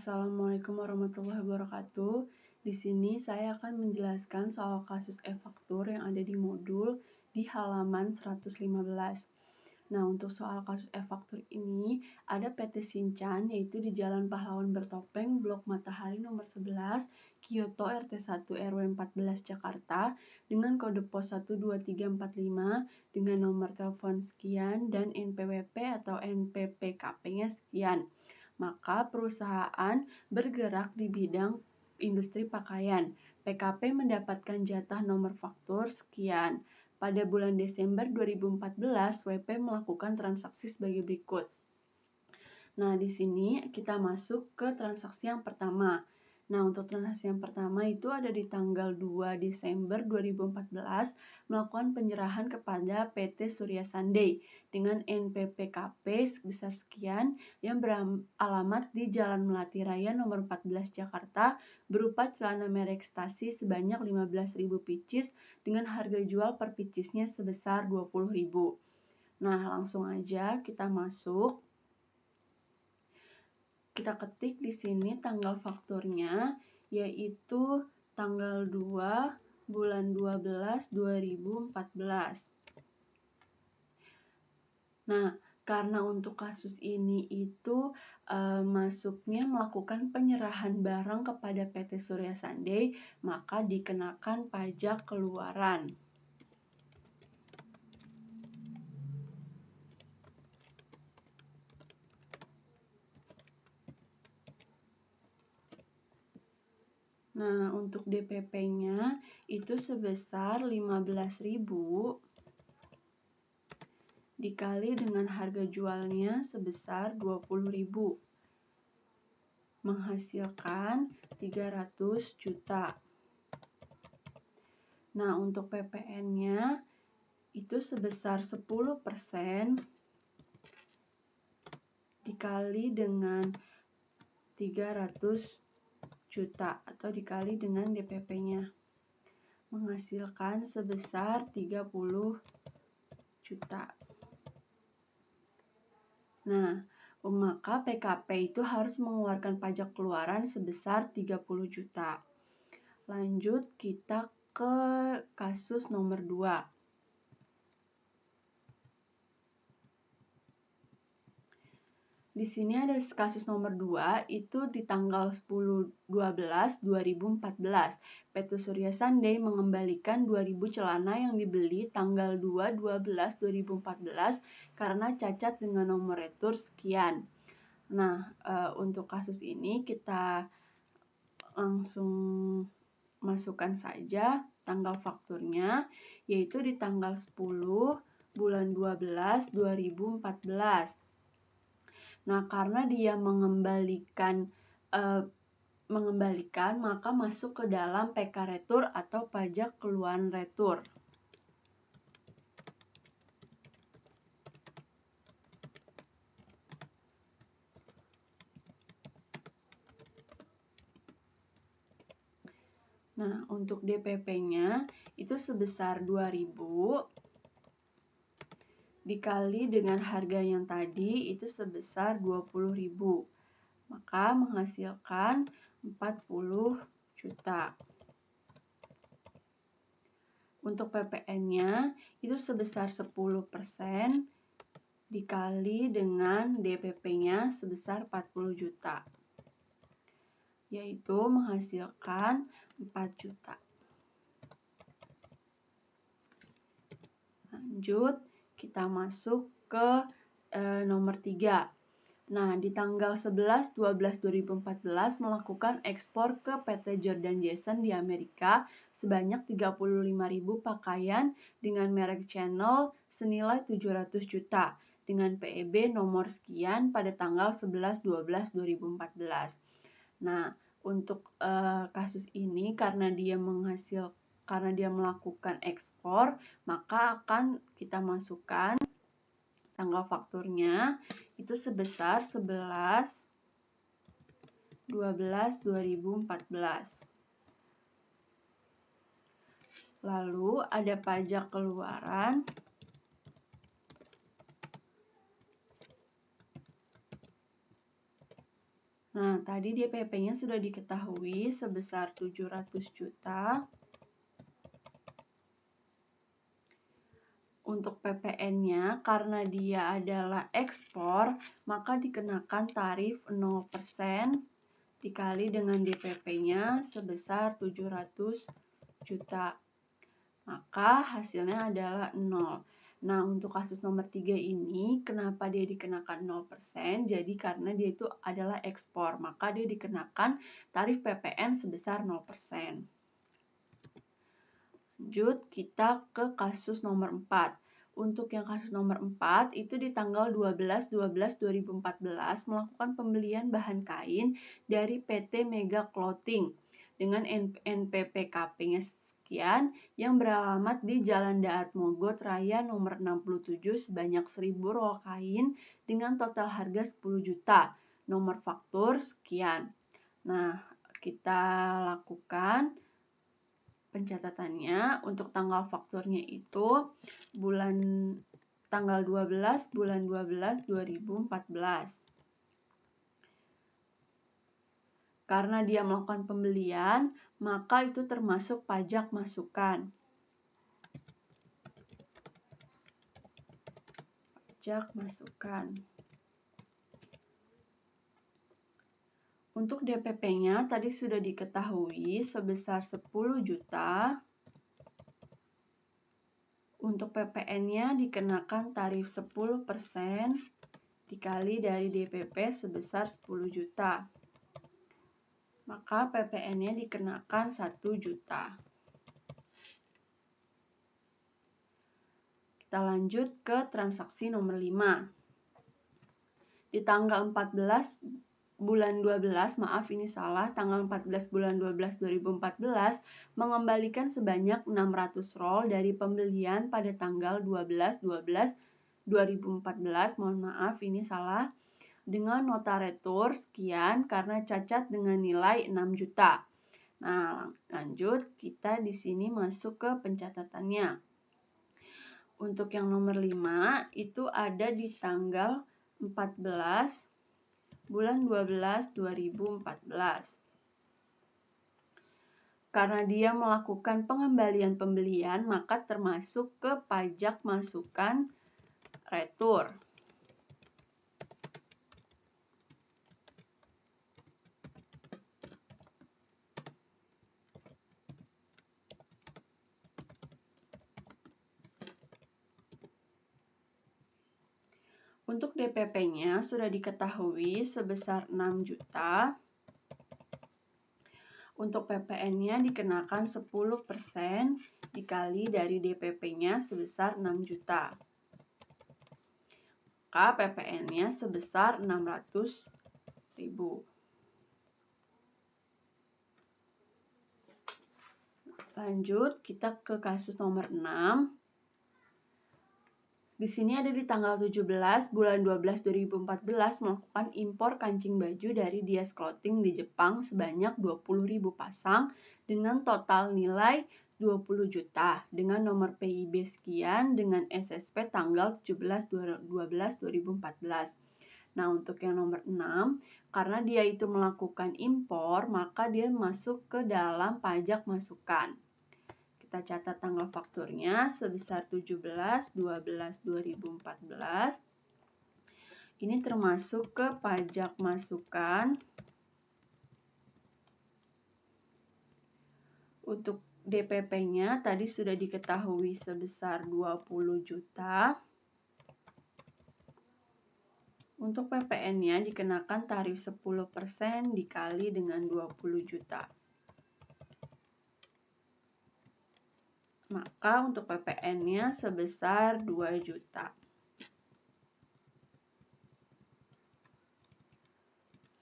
Assalamualaikum warahmatullahi wabarakatuh. Di sini saya akan menjelaskan soal kasus e-faktur yang ada di modul di halaman 115. Nah, untuk soal kasus e-faktur ini, ada PT Shinchan, yaitu di Jalan Pahlawan Bertopeng, Blok Matahari nomor 11, Kyoto RT 1 RW 14 Jakarta, dengan kode pos 12345, dengan nomor telepon sekian, dan NPWP atau NPPKP-nya sekian. Maka perusahaan bergerak di bidang industri pakaian. PKP mendapatkan jatah nomor faktur sekian. Pada bulan Desember 2014, WP melakukan transaksi sebagai berikut. Nah, di sini kita masuk ke transaksi yang pertama. Nah, untuk transaksi yang pertama itu ada di tanggal 2 Desember 2014 melakukan penyerahan kepada PT Surya Sunday dengan NPPKP sebesar sekian yang beralamat di Jalan Melati Raya nomor 14 Jakarta berupa celana merek Stasi sebanyak 15.000 pieces dengan harga jual per piecesnya sebesar 20.000. Nah, langsung aja kita masuk. Kita ketik di sini tanggal fakturnya, yaitu tanggal 2 bulan 12 2014. Nah, karena untuk kasus ini itu masuknya melakukan penyerahan barang kepada PT Surya Sunday, maka dikenakan pajak keluaran. Nah, untuk DPP-nya itu sebesar 15.000 dikali dengan harga jualnya sebesar 20.000, menghasilkan 300 juta. Nah, untuk PPN-nya itu sebesar 10% dikali dengan 300 juta atau dikali dengan DPP-nya, menghasilkan sebesar 30 juta. Nah, maka PKP itu harus mengeluarkan pajak keluaran sebesar 30 juta. Lanjut kita ke kasus nomor 2. Di sini ada kasus nomor 2, itu di tanggal 10/12/2014. PT Surya Sunday mengembalikan 2.000 celana yang dibeli tanggal 2/12/2014 karena cacat dengan nomor retur sekian. Nah, untuk kasus ini kita langsung masukkan saja tanggal fakturnya, yaitu di tanggal 10 bulan 12 2014. Nah, karena dia mengembalikan maka masuk ke dalam PK retur atau pajak keluaran retur. Nah, untuk DPP-nya itu sebesar 2.000 dikali dengan harga yang tadi itu sebesar 20.000, maka menghasilkan 40 juta. Untuk PPN-nya itu sebesar 10% dikali dengan DPP-nya sebesar 40 juta, yaitu menghasilkan 4 juta. Lanjut, kita masuk ke nomor 3. Nah, di tanggal 11/12/2014 melakukan ekspor ke PT Jordan Jason di Amerika sebanyak 35.000 pakaian dengan merek Channel senilai 700 juta dengan PEB nomor sekian pada tanggal 11/12/2014. Nah, untuk kasus ini karena dia melakukan ekspor, maka akan kita masukkan tanggal fakturnya itu sebesar 11/12/2014. Lalu ada pajak keluaran Nah, tadi DPP-nya sudah diketahui sebesar 700 juta. Untuk PPN-nya, karena dia adalah ekspor, maka dikenakan tarif 0% dikali dengan DPP-nya sebesar 700 juta. Maka hasilnya adalah 0. Nah, untuk kasus nomor 3 ini, kenapa dia dikenakan 0%? Jadi karena dia itu adalah ekspor, maka dia dikenakan tarif PPN sebesar 0%. Lanjut, kita ke kasus nomor 4. Untuk yang kasus nomor 4, itu di tanggal 12/12/2014 melakukan pembelian bahan kain dari PT Mega Clothing dengan NPPKP-nya sekian yang beralamat di Jalan Daat Mogot Raya nomor 67 sebanyak 1000 rol kain dengan total harga 10 juta. Nomor faktur sekian. Nah, kita lakukan pencatatannya. Untuk tanggal fakturnya itu tanggal 12 bulan 12 2014. Karena dia melakukan pembelian, maka itu termasuk pajak masukan. Pajak masukan. Untuk DPP-nya tadi sudah diketahui sebesar 10 juta. Untuk PPN-nya dikenakan tarif 10% dikali dari DPP sebesar 10 juta. Maka PPN-nya dikenakan 1 juta. Kita lanjut ke transaksi nomor 5. Di tanggal 14 bulan 12, maaf ini salah, tanggal 14 bulan 12 2014 mengembalikan sebanyak 600 roll dari pembelian pada tanggal 12/12/2014, mohon maaf ini salah, dengan nota retur sekian karena cacat dengan nilai 6 juta. Nah, lanjut kita di sini masuk ke pencatatannya. Untuk yang nomor 5 itu ada di tanggal 14 bulan 12 2014. Karena dia melakukan pengembalian pembelian, maka termasuk ke pajak masukan retur. Untuk DPP-nya sudah diketahui sebesar 6 juta. Untuk PPN-nya dikenakan 10% dikali dari DPP-nya sebesar 6 juta. Maka PPN-nya sebesar 600.000. Lanjut, kita ke kasus nomor 6. Di sini ada di tanggal 17 bulan 12 2014 melakukan impor kancing baju dari Dias Clothing di Jepang sebanyak 20.000 pasang dengan total nilai 20 juta dengan nomor PIB sekian dengan SSP tanggal 17/12/2014. Nah, untuk yang nomor 6, karena dia itu melakukan impor, maka dia masuk ke dalam pajak masukan. Kita catat tanggal fakturnya sebesar 17/12/2014. Ini termasuk ke pajak masukan. Untuk DPP-nya tadi sudah diketahui sebesar 20 juta. Untuk PPN-nya dikenakan tarif 10% dikali dengan 20 juta. Maka untuk PPN-nya sebesar 2 juta.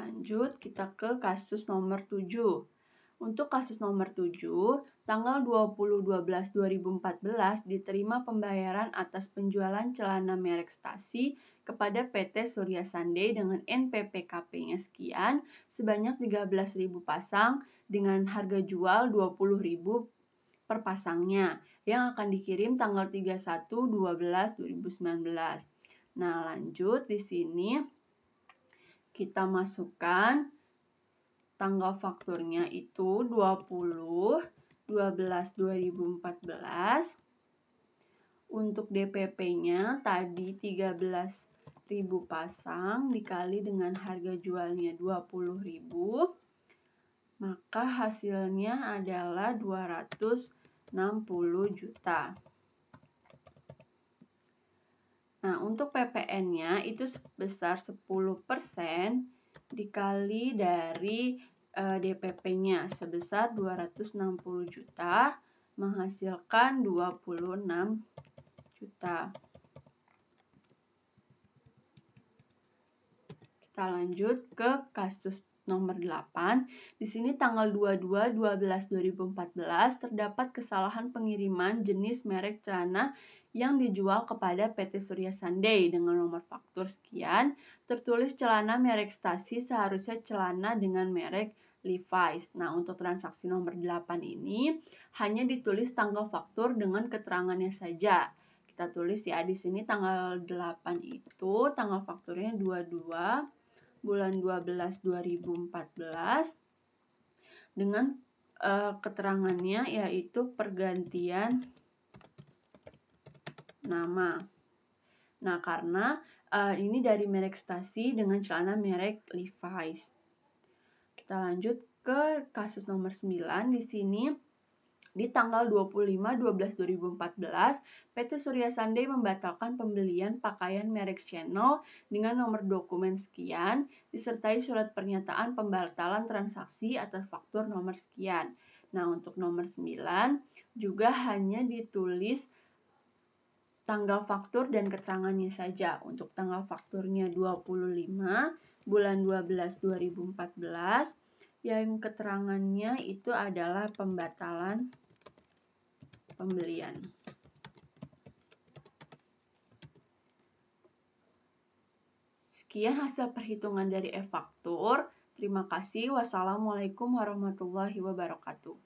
Lanjut, kita ke kasus nomor 7. Untuk kasus nomor 7, tanggal 20/12/2014 diterima pembayaran atas penjualan celana merek Stasi kepada PT Surya Sunday dengan NPPKP-nya sekian sebanyak 13.000 pasang dengan harga jual 20.000 per pasangnya yang akan dikirim tanggal 31/12/2019. Nah, lanjut di sini kita masukkan tanggal fakturnya itu 20, 12, 2014. Untuk DPP-nya tadi 13.000 pasang dikali dengan harga jualnya 20.000, maka hasilnya adalah 260 juta. Nah, untuk PPN-nya itu sebesar 10% dikali dari DPP-nya sebesar 260 juta menghasilkan 26 juta. Kita lanjut ke kasus nomor 8. Di sini tanggal 22/12/2014 terdapat kesalahan pengiriman jenis merek celana yang dijual kepada PT Surya Sunday dengan nomor faktur sekian. Tertulis celana merek Stasi, seharusnya celana dengan merek Levi's. Nah, untuk transaksi nomor 8 ini hanya ditulis tanggal faktur dengan keterangannya saja. Kita tulis ya di sini tanggal 8 itu tanggal fakturnya 22 bulan 12 2014 dengan keterangannya yaitu pergantian nama. Nah, karena ini dari merek Stasi dengan celana merek Levi's. Kita lanjut ke kasus nomor 9. Di sini di tanggal 25/12/2014, PT Surya Sunday membatalkan pembelian pakaian merek Chanel dengan nomor dokumen sekian, disertai surat pernyataan pembatalan transaksi atas faktur nomor sekian. Nah, untuk nomor 9 juga hanya ditulis tanggal faktur dan keterangannya saja. Untuk tanggal fakturnya 25 bulan 12 2014, yang keterangannya itu adalah pembatalan pembelian. Sekian hasil perhitungan dari e-faktur. Terima kasih. Wassalamualaikum warahmatullahi wabarakatuh.